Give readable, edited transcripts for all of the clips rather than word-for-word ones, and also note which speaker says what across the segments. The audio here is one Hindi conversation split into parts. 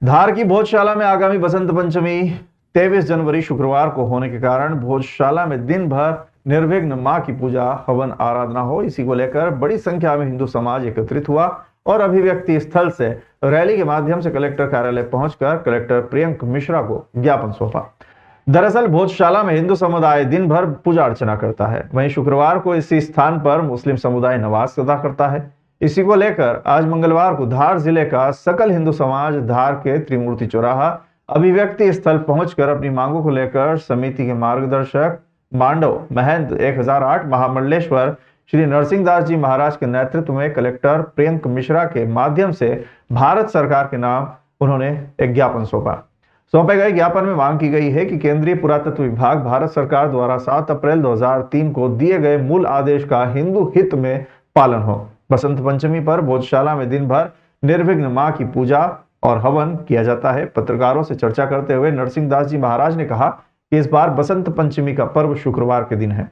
Speaker 1: धार की भोजशाला में आगामी बसंत पंचमी 23 जनवरी शुक्रवार को होने के कारण भोजशाला में दिन भर निर्विघ्न मां की पूजा हवन आराधना हो, इसी को लेकर बड़ी संख्या में हिंदू समाज एकत्रित हुआ और अभिव्यक्ति स्थल से रैली के माध्यम से कलेक्टर कार्यालय पहुंचकर कलेक्टर प्रियंक मिश्रा को ज्ञापन सौंपा। दरअसल भोजशाला में हिंदू समुदाय दिन भर पूजा अर्चना करता है, वहीं शुक्रवार को इसी स्थान पर मुस्लिम समुदाय नमाज अदा करता है। इसी को लेकर आज मंगलवार को धार जिले का सकल हिंदू समाज धार के त्रिमूर्ति चौराहा अभिव्यक्ति स्थल पहुंचकर अपनी मांगों को लेकर समिति के मार्गदर्शक मांडव महंत 1008 महामंडलेश्वर श्री नरसिंहदास जी महाराज के नेतृत्व में कलेक्टर प्रियंक मिश्रा के माध्यम से भारत सरकार के नाम उन्होंने एक ज्ञापन सौंपे गए ज्ञापन में मांग की गई है कि केंद्रीय पुरातत्व विभाग भारत सरकार द्वारा 7 अप्रैल 2003 को दिए गए मूल आदेश का हिंदू हित में पालन हो। बसंत पंचमी पर भोजशाला में दिन भर निर्विघ्न मां की पूजा और हवन किया जाता है। पत्रकारों से चर्चा करते हुए नरसिंहदास जी महाराज ने कहा कि इस बार बसंत पंचमी का पर्व शुक्रवार के दिन है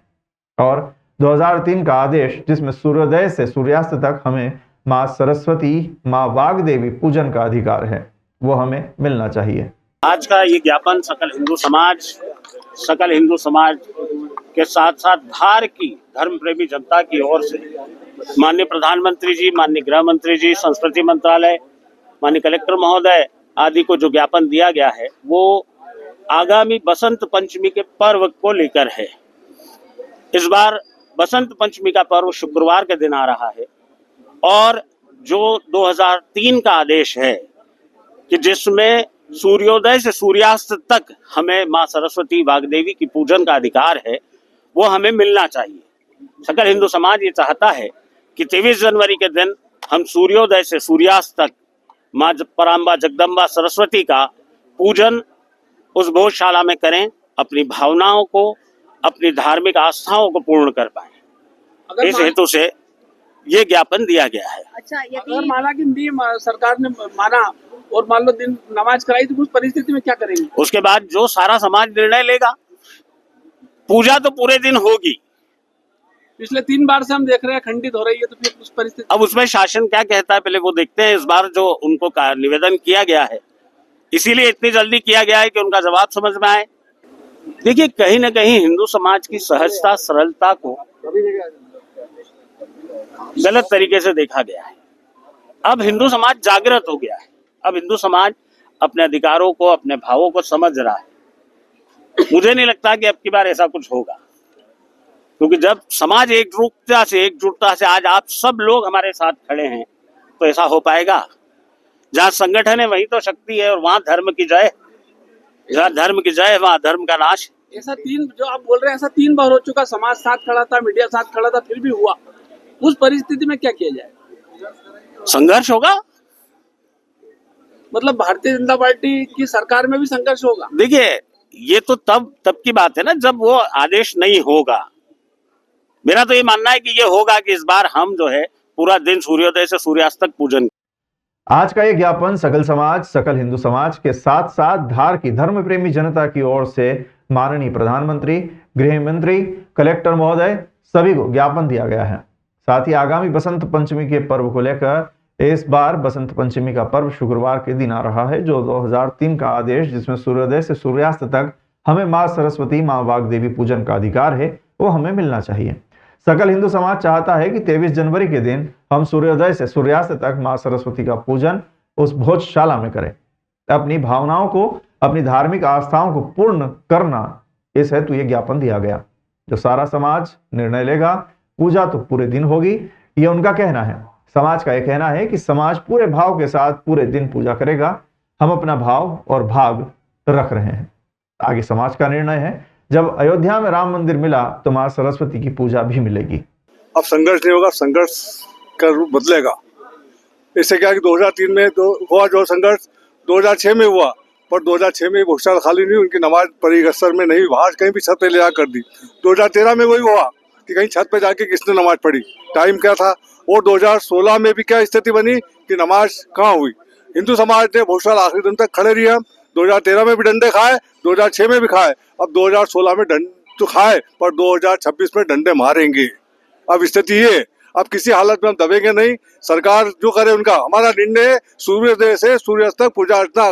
Speaker 1: और 2003 का आदेश जिसमें सूर्योदय से सूर्यास्त तक हमें मां सरस्वती, मां वाग्देवी पूजन का अधिकार है, वो हमें मिलना चाहिए।
Speaker 2: आज का ये ज्ञापन सकल हिंदू समाज के साथ साथ धार की धर्म प्रेमी जनता की ओर से माननीय प्रधानमंत्री जी, माननीय गृह मंत्री जी, संस्कृति मंत्रालय, माननीय कलेक्टर महोदय आदि को जो ज्ञापन दिया गया है वो आगामी बसंत पंचमी के पर्व को लेकर है। इस बार बसंत पंचमी का पर्व शुक्रवार के दिन आ रहा है और जो 2003 का आदेश है कि जिसमें सूर्योदय से सूर्यास्त तक हमें मां सरस्वती वाग्देवी की पूजन का अधिकार है, वो हमें मिलना चाहिए। सकल हिंदू समाज ये चाहता है कि 23 जनवरी के दिन हम सूर्योदय से सूर्यास्त तक मां पराम्बा जगदम्बा सरस्वती का पूजन उस भोजशाला में करें, अपनी भावनाओं को, अपनी धार्मिक आस्थाओं को पूर्ण कर पाए। इस हेतु से ये ज्ञापन दिया गया है।
Speaker 3: अच्छा, अगर माना कि सरकार ने माना और मान लो दिन नमाज कराई तो उस परिस्थिति में क्या करेंगे? उसके
Speaker 2: बाद जो सारा समाज निर्णय लेगा, पूजा तो पूरे दिन होगी।
Speaker 3: पिछले 3 बार से हम देख रहे हैं खंडित हो रही है, तो फिर उस परिस्थिति
Speaker 2: अब उसमें शासन क्या कहता है पहले वो देखते हैं। इस बार जो उनको निवेदन किया गया है इसीलिए इतनी जल्दी किया गया है कि उनका जवाब समझ में आए। देखिए, कहीं ना कहीं हिंदू समाज की सहजता सरलता को गलत तरीके से देखा गया है। अब हिंदू समाज जागृत हो गया है। अब हिंदू समाज अपने अधिकारों को, अपने भावों को समझ रहा है। मुझे नहीं लगता कि अब की बार ऐसा कुछ होगा, क्योंकि जब समाज एकजुटता से आज आप सब लोग हमारे साथ खड़े हैं तो ऐसा हो पाएगा। जहाँ संगठन है वहीं तो शक्ति है और वहाँ धर्म की जय। जहाँ धर्म की जय वहाँ धर्म का नाश।
Speaker 3: ऐसा जो आप बोल रहे हैं ऐसा 3 बार हो चुका। समाज साथ खड़ा था, मीडिया साथ खड़ा था, फिर भी हुआ। उस परिस्थिति में क्या किया जाए?
Speaker 2: संघर्ष होगा।
Speaker 3: मतलब भारतीय जनता पार्टी की सरकार में भी संघर्ष होगा।
Speaker 2: देखिए, ये तो तब की बात है ना, जब वो आदेश नहीं होगा। मेरा तो ये मानना है कि ये होगा कि इस बार हम जो है पूरा दिन सूर्योदय से सूर्यास्त तक पूजन।
Speaker 1: आज का ये ज्ञापन सकल हिंदू समाज के साथ साथ धार की धर्म प्रेमी जनता की ओर से माननीय प्रधानमंत्री, गृह मंत्री, कलेक्टर महोदय सभी को ज्ञापन दिया गया है। साथ ही आगामी बसंत पंचमी के पर्व को लेकर इस बार बसंत पंचमी का पर्व शुक्रवार के दिन आ रहा है, जो 2003 का आदेश जिसमें सूर्योदय से सूर्यास्त तक हमें मां सरस्वती, मां वाग्देवी पूजन का अधिकार है, वो हमें मिलना चाहिए। सकल हिंदू समाज चाहता है कि 23 जनवरी के दिन हम सूर्योदय से सूर्यास्त तक मां सरस्वती का पूजन उस भोजशाला में करें। अपनी भावनाओं को, अपनी धार्मिक आस्थाओं को पूर्ण करना, इस हेतु ये ज्ञापन दिया गया। जो सारा समाज निर्णय लेगा, पूजा तो पूरे दिन होगी, ये उनका कहना है। समाज का यह कहना है कि समाज पूरे भाव के साथ पूरे दिन पूजा करेगा। हम अपना भाव और भाग रख रहे हैं। आगे समाज का निर्णय है। जब अयोध्या में राम मंदिर मिला तो मां सरस्वती की पूजा भी मिलेगी।
Speaker 4: अब संघर्ष नहीं होगा, संघर्ष का रूप बदलेगा। इससे क्या कि 2003 में हुआ जो संघर्ष 2006 में हुआ, पर 2006 में भोजशाला खाली नहीं, उनकी नमाज परिसर में नहीं, बाहर कहीं भी छत पे ले जा कर दी। 2013 में वही हुआ कि कहीं छत पे जाके किसने नमाज पढ़ी, टाइम क्या था। और 2016 में भी क्या स्थिति बनी कि नमाज कहाँ हुई। हिंदू समाज ने भोजशाला आखिरी दिन तक खड़े रहे। 2013 में भी डंडे खाए, 2006 में भी खाए, अब 2016 में डंडे तो खाए, पर 2026 में डंडे मारेंगे। अब स्थिति ये, अब किसी हालत में हम दबेंगे नहीं। सरकार जो करे उनका, हमारा निर्णय सूर्योदय से सूर्यास्त तक पूजा अर्चना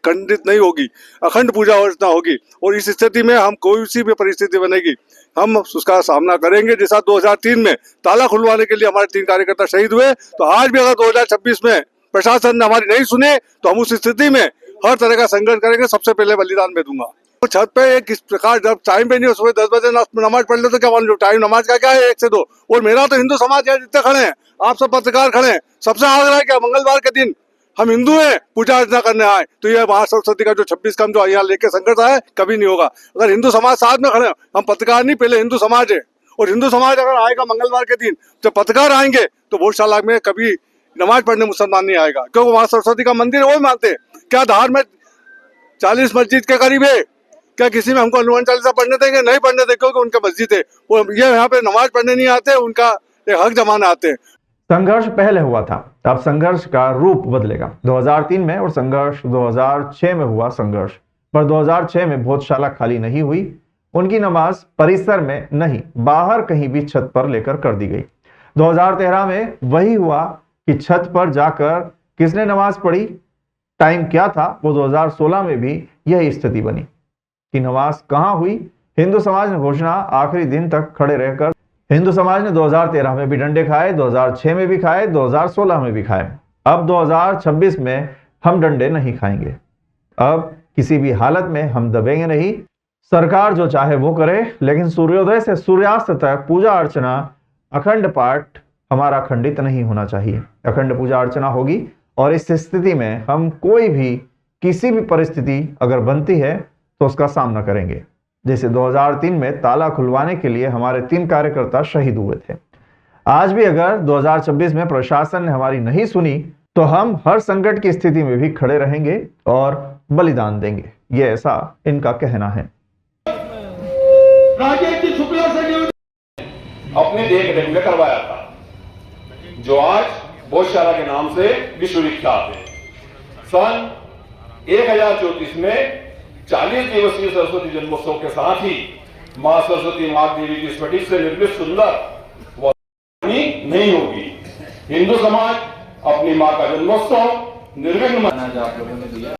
Speaker 4: खंडित नहीं होगी, अखंड पूजा अर्चना होगी। और इस स्थिति में हम कोई सी भी परिस्थिति बनेगी हम उसका सामना करेंगे। जैसा 2003 में ताला खुलवाने के लिए हमारे 3 कार्यकर्ता शहीद हुए, तो आज भी अगर 2026 में प्रशासन ने हमारी नहीं सुने तो हम उस स्थिति में हर तरह का संघर्ष करेंगे। सबसे पहले बलिदान में दूंगा। तो छत पे किस प्रकार जब टाइम पे नहीं हो, सुबह 10 बजे नमाज पढ़ ले तो क्या मालूम टाइम नमाज का क्या है 1 से 2। और मेरा तो हिंदू समाज है, जितने खड़े हैं आप सब पत्रकार खड़े हैं, सबसे आग्रह है कि मंगलवार के दिन हम हिंदू हैं, पूजा अर्चना करने आए। तो ये महासरस्वती का जो 26 का जो यहाँ लेके संकट आया कभी नहीं होगा। अगर हिंदू समाज साथ में खड़े हैं, हम पत्रकार नहीं, पहले हिंदू समाज है। और हिंदू समाज अगर आएगा मंगलवार के दिन, जब पत्रकार आएंगे तो भोजशाला में कभी नमाज पढ़ने मुसलमान नहीं आएगा, क्योंकि वहाँ सरस्वती का मंदिर है, वो मानते हैं। क्या धार में 40 मस्जिद के करीब है, क्या किसी में हमको हनुमान चालीसा पढ़ने देंगे? नहीं पढ़ने देंगे, क्योंकि उनका मस्जिद है। वो ये यहाँ पे नमाज पढ़ने नहीं आते, उनका एक हक जमाने आते हैं।
Speaker 1: संघर्ष पहले हुआ था, अब संघर्ष का रूप बदलेगा। 2003 में और संघर्ष 2006 में हुआ संघर्ष, पर 2006 में भोजशाला खाली नहीं हुई, उनकी नमाज परिसर में नहीं, बाहर कहीं भी छत पर लेकर कर दी गई। 2013 में वही हुआ कि छत पर जाकर किसने नमाज पढ़ी, टाइम क्या था, वो 2016 में भी यही स्थिति बनी कि नमाज कहां हुई। हिंदू समाज ने घोषणा आखिरी दिन तक खड़े रहकर, हिंदू समाज ने 2013 में भी डंडे खाए, 2006 में भी खाए, 2016 में भी खाए। अब 2026 में हम डंडे नहीं खाएंगे, अब किसी भी हालत में हम दबेंगे नहीं। सरकार जो चाहे वो करे, लेकिन सूर्योदय से सूर्यास्त तक पूजा अर्चना, अखंड पाठ हमारा खंडित नहीं होना चाहिए। अखंड पूजा अर्चना होगी और इस स्थिति में हम कोई भी किसी भी परिस्थिति अगर बनती है तो उसका सामना करेंगे। जैसे 2003 में ताला खुलवाने के लिए हमारे 3 कार्यकर्ता शहीद हुए थे, आज भी अगर 2026 में प्रशासन ने हमारी नहीं सुनी तो हम हर संकट की स्थिति में भी खड़े रहेंगे और बलिदान देंगे। ये ऐसा इनका कहना है।
Speaker 5: राजेश जी शुक्ला से अपने देख रेख में करवाया था, जो आज भोजशाला के नाम से विश्व विख्यात है। सन 1034 में 40 दिवसीय सरस्वती जन्मोत्सव के साथ ही मां सरस्वती मां देवी की स्फटिक से निर्मित सुंदर व नहीं होगी। हिंदू समाज अपनी मां का जन्मोत्सव निर्विघ्न
Speaker 6: आज आप लोगों ने दिया